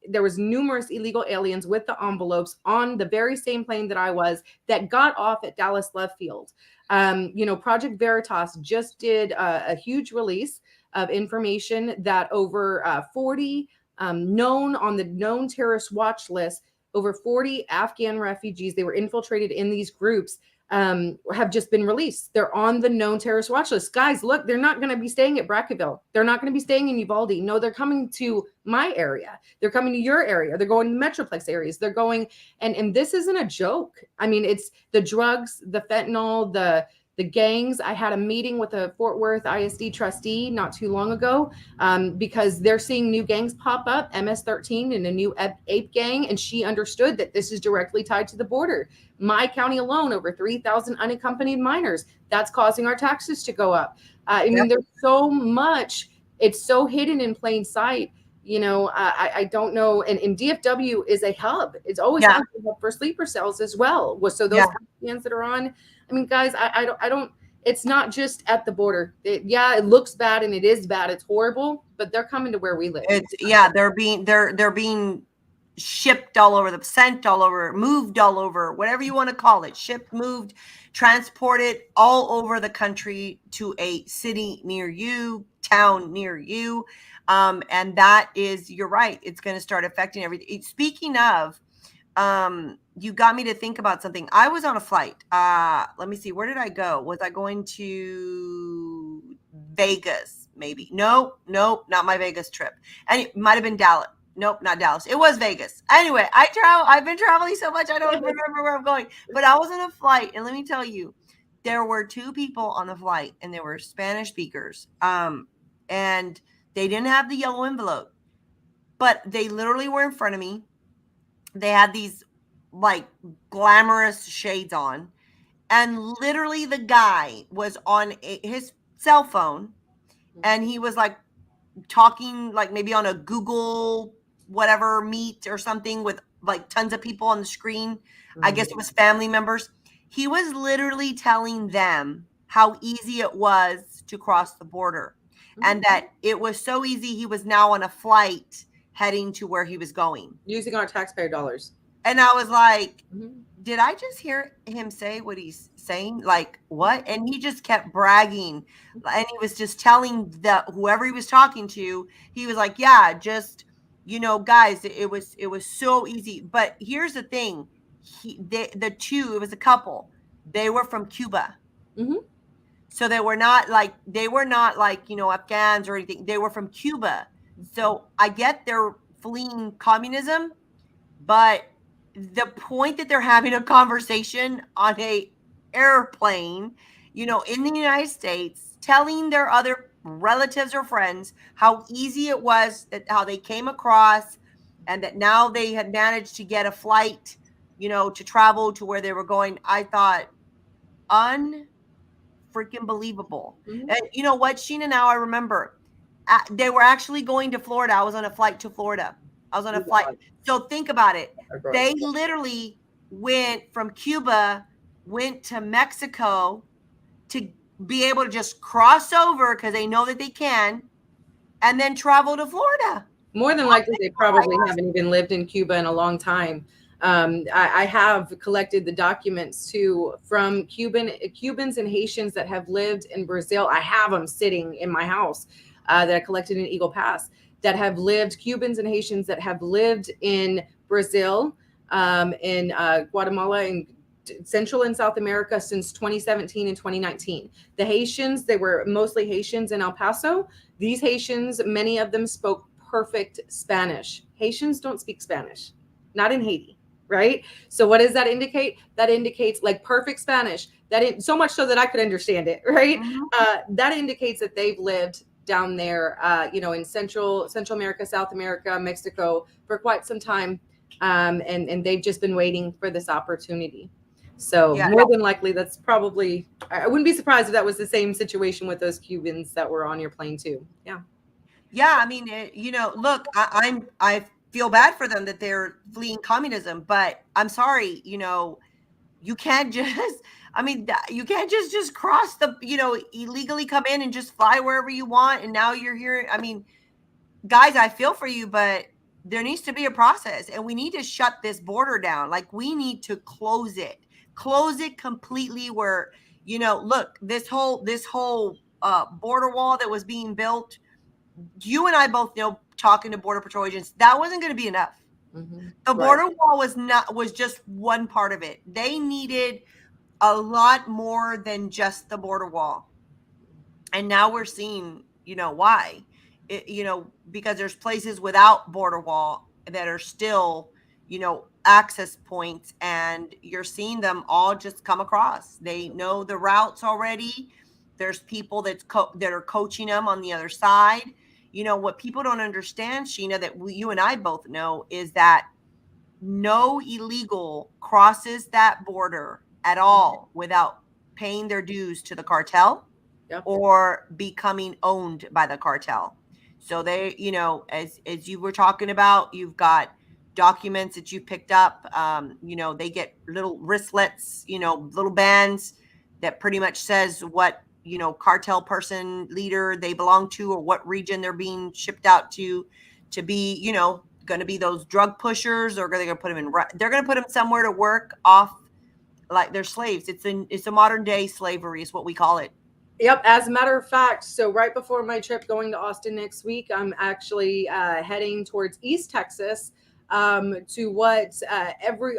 B: There was numerous illegal aliens with the envelopes on the very same plane that I was, that got off at Dallas Love Field. Project Veritas just did a huge release of information that over 40 known on the known terrorist watch list, over 40 Afghan refugees, they were infiltrated in these groups, have just been released. They're on the known terrorist watch list. Guys, look, they're not going to be staying at Bracketville. They're not going to be staying in Uvalde. No, they're coming to my area. They're coming to your area. They're going to Metroplex areas. They're going, and this isn't a joke. I mean, it's the drugs, the fentanyl, the gangs. I had a meeting with a Fort Worth ISD trustee not too long ago, because they're seeing new gangs pop up, MS-13 and a new ape gang, and she understood that this is directly tied to the border. My county alone, over 3,000 unaccompanied minors. That's causing our taxes to go up. I mean, there's so much. It's so hidden in plain sight. I don't know. And DFW is a hub. It's always a hub for sleeper cells as well. So those Afghans that are on, I mean, guys, I don't, it's not just at the border. It looks bad, and it is bad. It's horrible, but they're coming to where we live.
A: They're being shipped all over, sent all over, moved all over, whatever you want to call it, shipped, moved, transported all over the country to a city near you, town near you. And that is, you're right, it's going to start affecting everything. Speaking of, you got me to think about something. I was on a flight. Let me see, where did I go? Was I going to Vegas? Maybe. Nope, not my Vegas trip. And it might have been Dallas. Nope, not Dallas. It was Vegas. Anyway, I've been traveling so much I don't remember where I'm going. But I was on a flight, and let me tell you, there were two people on the flight, and they were Spanish speakers. And they didn't have the yellow envelope, but they literally were in front of me. They had these like glamorous shades on, and literally the guy was on his cell phone, and he was like talking like maybe on a Google whatever meet or something with like tons of people on the screen. I guess it was family members. He was literally telling them how easy it was to cross the border, and that it was so easy. He was now on a flight heading to where he was going
B: using our taxpayer dollars.
A: And I was like, did I just hear him say what he's saying? Like, what? And he just kept bragging. And he was just telling whoever he was talking to, he was like, yeah, just, guys, it was so easy. But here's the thing. It was a couple. They were from Cuba. So they were not like, Afghans or anything. They were from Cuba. So I get they're fleeing communism, but the point that they're having a conversation on a airplane, in the United States, telling their other relatives or friends how easy it was, how they came across, and that now they had managed to get a flight, to travel to where they were going. I thought, unfreaking believable. And you know what, Sheena, now I remember, they were actually going to Florida. I was on a flight to Florida. I was on a flight. So think about it. They literally went from Cuba, went to Mexico to be able to just cross over because they know that they can, and then travel to Florida.
B: More than likely, they probably haven't even lived in Cuba in a long time. I have collected the documents too from Cubans and Haitians that have lived in Brazil. I have them sitting in my house that I collected in Eagle Pass, that have lived, Cubans and Haitians that have lived in Brazil, in Guatemala, and Central and South America since 2017 and 2019. The Haitians, they were mostly Haitians in El Paso. These Haitians, many of them spoke perfect Spanish. Haitians don't speak Spanish, not in Haiti, right? So what does that indicate? That indicates like perfect Spanish, so much so that I could understand it, right? That indicates that they've lived down there, in Central America, South America, Mexico for quite some time. And they've just been waiting for this opportunity. So more than likely, that's probably, I wouldn't be surprised if that was the same situation with those Cubans that were on your plane too. Yeah.
A: Yeah. I mean, look, I feel bad for them that they're fleeing communism, but I'm sorry, you can't just, you can't just cross the, illegally come in and just fly wherever you want. And now you're here. I mean, guys, I feel for you, but there needs to be a process, and we need to shut this border down. Like, we need to close it completely where, look, this whole border wall that was being built, you and I both know, talking to Border Patrol agents, that wasn't going to be enough. The border wall was just one part of it. They needed a lot more than just the border wall. And now we're seeing, why, because there's places without border wall that are still, access points, and you're seeing them all just come across. They know the routes already. There's people that are coaching them on the other side. What people don't understand, Sheena, that you and I both know, is that no illegal crosses that border at all without paying their dues to the cartel or becoming owned by the cartel. So they, as you were talking about, you've got documents that you picked up. They get little wristlets, little bands that pretty much says what, cartel person, leader they belong to, or what region they're being shipped out to be, going to be those drug pushers, or are they going to put them in? They're going to put them somewhere to work off like they're slaves. It's a modern day slavery is what we call it.
B: Yep. As a matter of fact, so right before my trip going to Austin next week, I'm actually heading towards East Texas, to what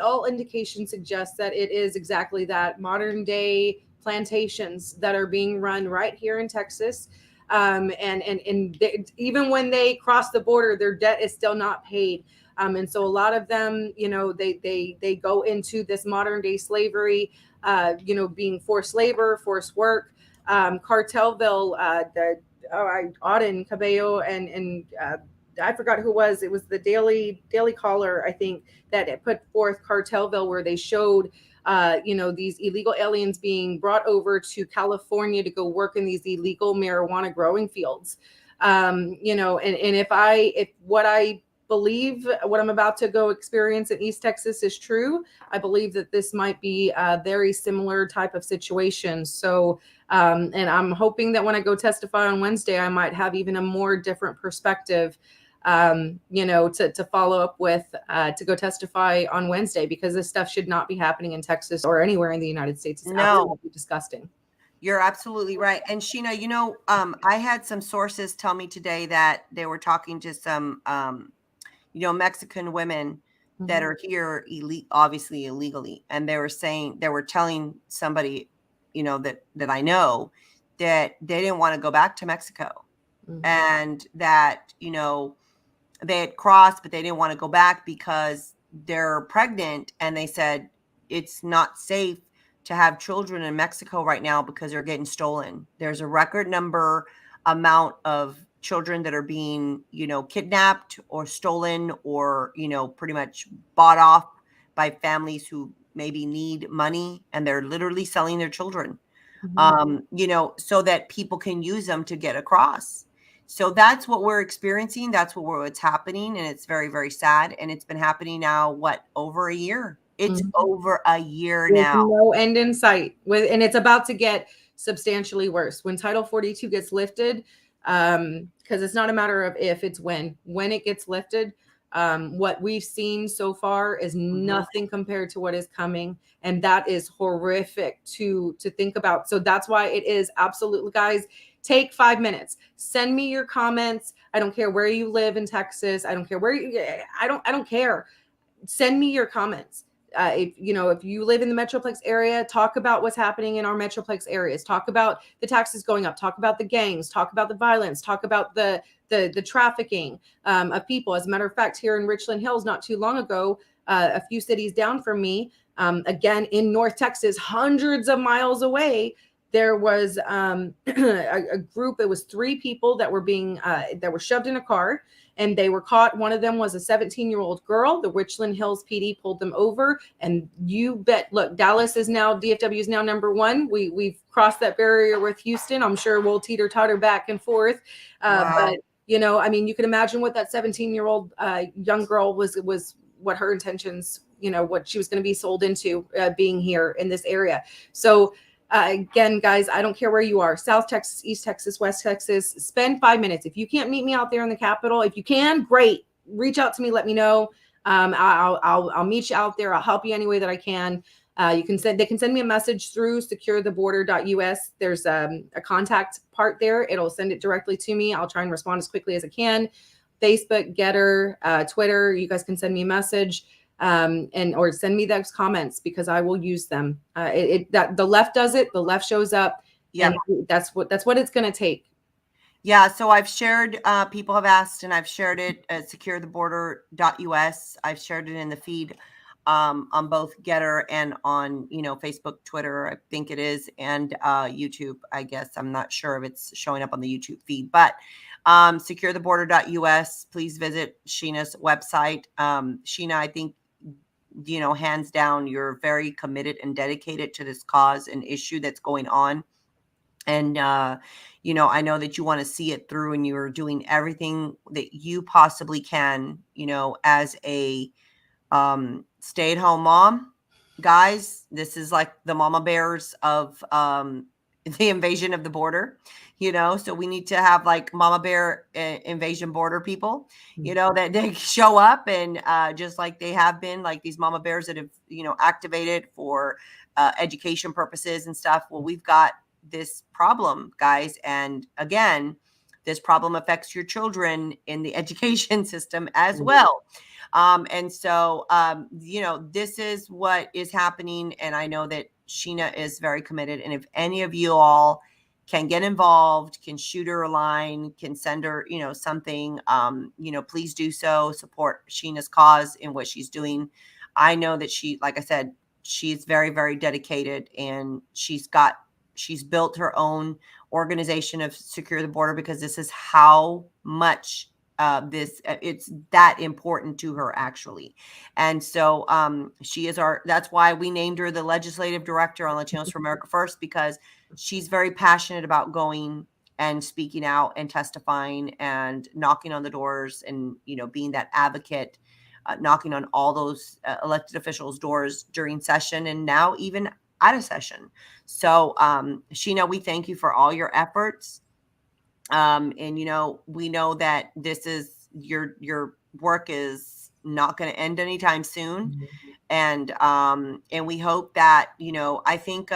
B: all indication suggests that it is exactly that, modern day plantations that are being run right here in Texas. Even when they cross the border, their debt is still not paid. And so a lot of them, they go into this modern day slavery, being forced labor, forced work, Cartelville, Auden, Cabello, and I forgot who it was the Daily Caller, I think, that it put forth Cartelville, where they showed these illegal aliens being brought over to California to go work in these illegal marijuana growing fields. And if what I believe what I'm about to go experience in East Texas is true, I believe that this might be a very similar type of situation. So, and I'm hoping that when I go testify on Wednesday, I might have even a more different perspective, to follow up with, to go testify on Wednesday, because this stuff should not be happening in Texas or anywhere in the United States. It's absolutely disgusting.
A: You're absolutely right. And Sheena, I had some sources tell me today that they were talking to some, Mexican women that are here obviously illegally. And they were telling somebody, that I know, that they didn't want to go back to Mexico, and that, they had crossed, but they didn't want to go back because they're pregnant. And they said it's not safe to have children in Mexico right now because they're getting stolen. There's a record amount of children that are being, kidnapped or stolen, or, pretty much bought off by families who maybe need money, and they're literally selling their children, so that people can use them to get across. So that's what we're experiencing. That's what's happening. And it's very, very sad. And it's been happening now, over a year? It's over a year now.
B: No end in sight. And it's about to get substantially worse. When Title 42 gets lifted, because it's not a matter of if, it's when it gets lifted. What we've seen so far is nothing compared to what is coming. And that is horrific to think about. So that's why it is absolutely, guys, take 5 minutes. Send me your comments. I don't care where you live in Texas. I don't care I don't care. Send me your comments. If you live in the Metroplex area, talk about what's happening in our Metroplex areas. Talk about the taxes going up. Talk about the gangs. Talk about the violence. Talk about the trafficking of people. As a matter of fact, here in Richland Hills, not too long ago, a few cities down from me, again in North Texas, hundreds of miles away, there was a group. It was 3 people that were shoved in a car. And they were caught. One of them was a 17-year-old girl. The Richland Hills PD pulled them over. And you bet, look, DFW is now number 1. We've crossed that barrier with Houston. I'm sure we'll teeter-totter back and forth.
A: Wow.
B: But, you can imagine what that 17-year-old young girl was what her intentions, what she was going to be sold into, being here in this area. So, again, guys, I don't care where you are, South Texas, East Texas, West Texas, spend 5 minutes. If you can't meet me out there in the Capitol, if you can, great. Reach out to me. Let me know. I'll meet you out there. I'll help you any way that I can. They can send me a message through securetheborder.us. There's a contact part there. It'll send it directly to me. I'll try and respond as quickly as I can. Facebook, Getter, Twitter, you guys can send me a message. Or send me those comments, because I will use them. The left does it. The left shows up.
A: Yeah.
B: And that's what it's going to take.
A: Yeah. So I've shared, people have asked, and I've shared it at securetheborder.us. I've shared it in the feed, on both Getter and on, Facebook, Twitter, I think it is, and YouTube, I guess. I'm not sure if it's showing up on the YouTube feed, but securetheborder.us. Please visit Sheena's website. Sheena, I think, hands down, you're very committed and dedicated to this cause and issue that's going on. And, I know that you want to see it through, and you're doing everything that you possibly can, as a stay-at-home mom. Guys, this is like the mama bears of the invasion of the border, so we need to have like mama bear invasion border people, that they show up, and just like they have been, like these mama bears that have, activated for education purposes and stuff. Well, we've got this problem, guys. And again, this problem affects your children in the education system as well. And so, this is what is happening. And I know that Sheena is very committed. And if any of you all can get involved, can shoot her a line, can send her, something, please do so. Support Sheena's cause in what she's doing. I know that she, like I said, she's very, very dedicated, and she's built her own organization of Secure the Border because this is how much it's that important to her, actually. And so that's why we named her the legislative director on Latinos for America First, because she's very passionate about going and speaking out and testifying and knocking on the doors and, being that advocate, knocking on all those elected officials' doors during session and now even out of session. So, Sheena, we thank you for all your efforts. And, we know that this is your work is not going to end anytime soon. And we hope that, I think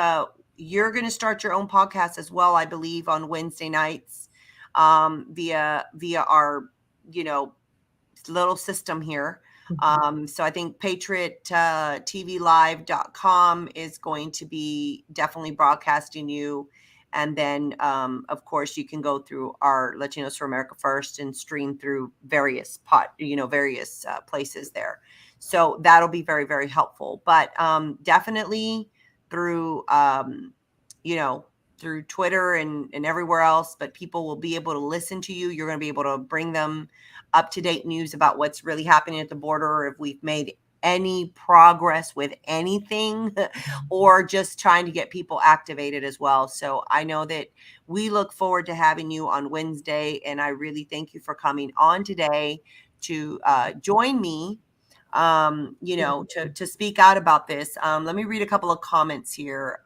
A: you're going to start your own podcast as well, I believe, on Wednesday nights via our, little system here. So I think patriottvlive.com is going to be definitely broadcasting you. And then, of course, you can go through our Latinos for America First and stream through various places there. So that'll be very, very helpful. But definitely through, through Twitter and everywhere else, but people will be able to listen to you. You're going to be able to bring them up-to-date news about what's really happening at the border, or if we've made any progress with anything, or just trying to get people activated as well. So I know that we look forward to having you on Wednesday, and I really thank you for coming on today to join me, to speak out about this. Let me read a couple of comments here.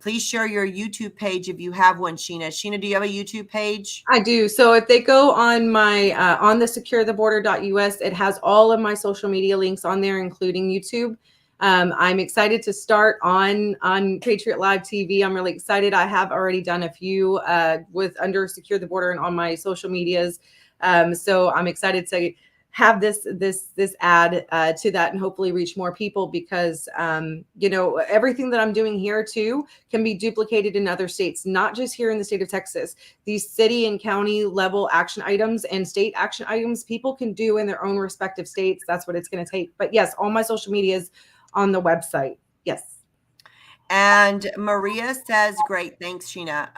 A: Please share your YouTube page if you have one, Sheena. Sheena, do you have a YouTube page?
B: I do. So if they go on my on the securetheboarder.us, it has all of my social media links on there, including YouTube. I'm excited to start on Patriot Live TV. I'm really excited. I have already done a few with under Secure the Border and on my social medias. So I'm excited to have this ad to that and hopefully reach more people, because everything that I'm doing here too can be duplicated in other states, not just here in the state of Texas. These city and county level action items and state action items people can do in their own respective states. That's what it's going to take. But yes, all my social medias on the website. Yes.
A: And Maria says, great, thanks, Sheena.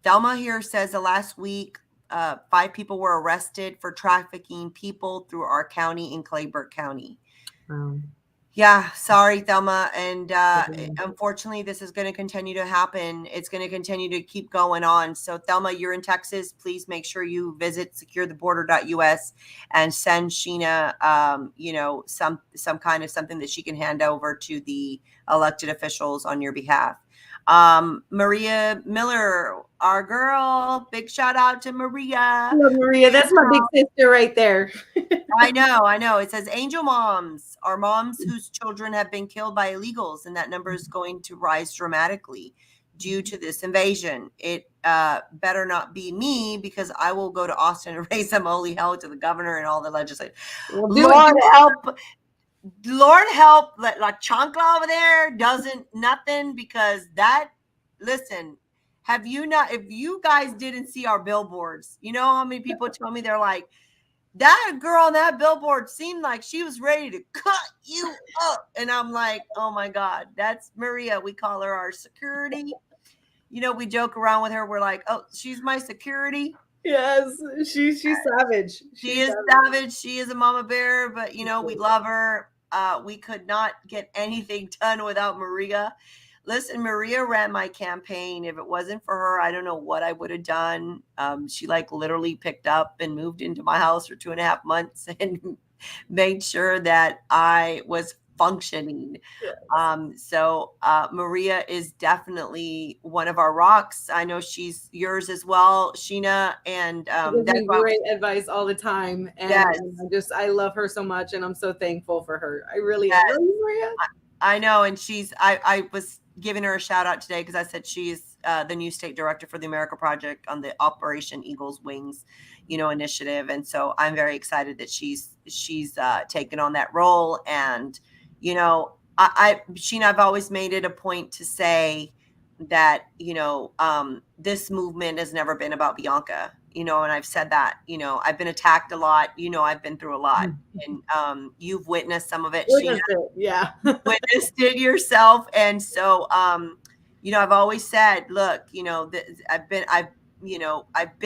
A: Thelma here says the last week 5 people were arrested for trafficking people through our county in Clayburgh County. Yeah, sorry, Thelma. And unfortunately, this is going to continue to happen. It's going to continue to keep going on. So, Thelma, you're in Texas. Please make sure you visit securetheboarder.us and send Sheena, some kind of something that she can hand over to the elected officials on your behalf. Maria Miller, our girl, big shout out to Maria.
B: I love Maria. That's my big sister right there.
A: I know. It says angel moms are moms whose children have been killed by illegals, and that number is going to rise dramatically due to this invasion. It better not be me, because I will go to Austin and raise some holy hell to the governor and all the legislators. Lord help, like Chancla over there doesn't nothing, because listen, if you guys didn't see our billboards, you know how many people tell me they're like, that girl on that billboard seemed like she was ready to cut you up. And I'm like, oh my God, that's Maria. We call her our security. We joke around with her. We're like, oh, she's my security.
B: Yes, she's savage.
A: She is savage. She is a mama bear, but we love her. We could not get anything done without Maria. Listen, Maria ran my campaign. If it wasn't for her, I don't know what I would have done. She literally picked up and moved into my house for 2.5 months and made sure that I was functioning. Yes. So Maria is definitely one of our rocks. I know she's yours as well, Sheena. And
B: that's great advice all the time. And
A: yes.
B: I love her so much, and I'm so thankful for her. I really love Maria.
A: I know. And I was giving her a shout out today because I said she's the new state director for the America Project on the Operation Eagle's Wings, initiative. And so I'm very excited that she's taken on that role. And, Sheena, I've always made it a point to say that, this movement has never been about Bianca, and I've said that, I've been attacked a lot, I've been through a lot, and you've witnessed some of it, Sheena.
B: Yeah.
A: Witnessed it yourself. And so, I've always said, look, I've been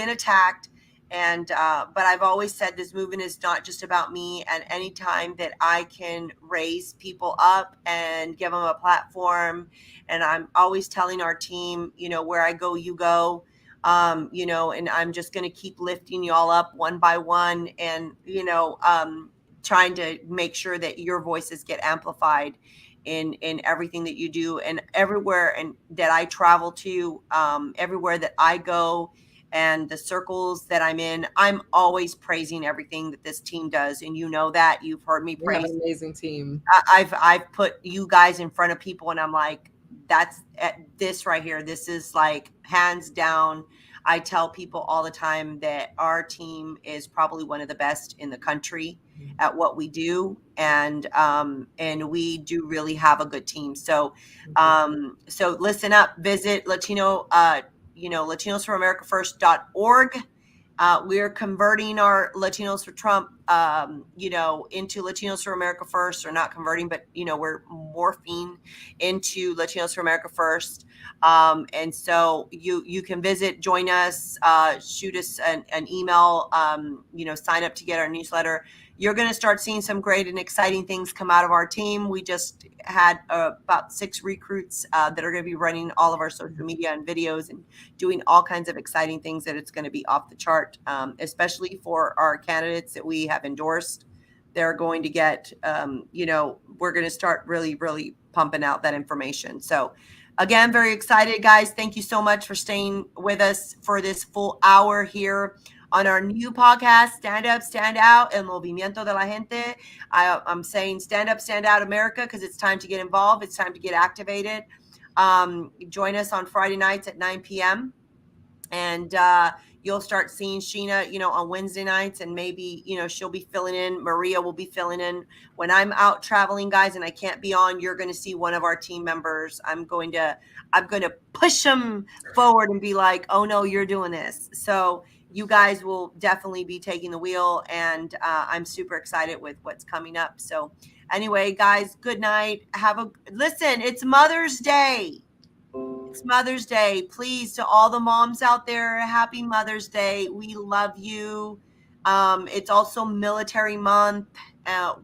A: attacked, and but I've always said this movement is not just about me. And anytime that I can raise people up and give them a platform, and I'm always telling our team, where I go, you go. And I'm just going to keep lifting you all up one by one, and trying to make sure that your voices get amplified in everything that you do, and everywhere and that I travel to, everywhere that I go, and the circles that I'm in, I'm always praising everything that this team does. And that you've heard me praise.
B: We have an amazing team.
A: I've put you guys in front of people, and I'm like, that's this right here. This is like hands down. I tell people all the time that our team is probably one of the best in the country at what we do. And we do really have a good team. So, so listen up, visit latinosforamerica1st.org. We're converting our Latinos for Trump, into Latinos for America First, or not converting, but, we're morphing into Latinos for America First. And so you can visit, join us, shoot us an email, sign up to get our newsletter. You're going to start seeing some great and exciting things come out of our team. We just had about 6 recruits that are going to be running all of our social media and videos and doing all kinds of exciting things that it's going to be off the chart, especially for our candidates that we have endorsed. They're going to get, we're going to start really, really pumping out that information. So again, very excited, guys. Thank you so much for staying with us for this full hour here on our new podcast, Stand Up, Stand Out, El Movimiento de la Gente. I'm saying Stand Up, Stand Out America because it's time to get involved. It's time to get activated. Join us on Friday nights at 9 p.m. And you'll start seeing Sheena, on Wednesday nights, and maybe, she'll be filling in. Maria will be filling in when I'm out traveling, guys, and I can't be on. You're going to see one of our team members. I'm going to push them forward and be like, oh no, you're doing this. So you guys will definitely be taking the wheel, and I'm super excited with what's coming up. So anyway, guys, good night. Listen, it's Mother's Day. It's Mother's Day. Please, to all the moms out there, happy Mother's Day. We love you. It's also Military Month.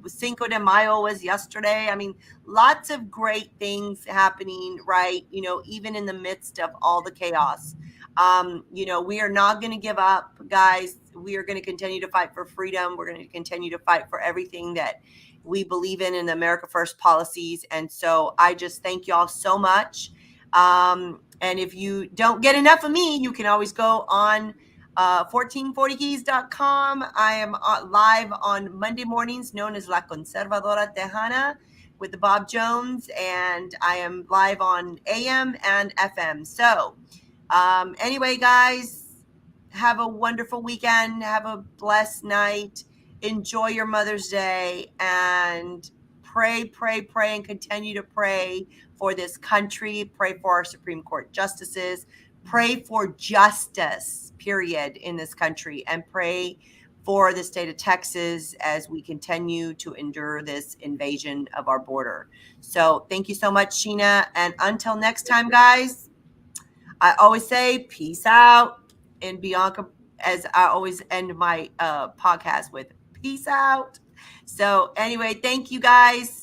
A: Cinco de Mayo was yesterday. I mean, lots of great things happening, right? Even in the midst of all the chaos. We are not going to give up, guys. We are going to continue to fight for freedom. We're going to continue to fight for everything that we believe in the America First policies. And so I just thank y'all so much. And if you don't get enough of me, you can always go on 1440keys.com. I am live on Monday mornings, known as La Conservadora Tejana, with the Bob Jones, and I am live on AM and FM. So anyway, guys, have a wonderful weekend. Have a blessed night. Enjoy your Mother's Day, and pray, and continue to pray for this country. Pray for our Supreme Court justices. Pray for justice, period, in this country, and pray for the state of Texas as we continue to endure this invasion of our border. So thank you so much, Sheena. And until next time, guys, I always say peace out. And Bianca, as I always end my podcast with, peace out. So anyway, thank you, guys.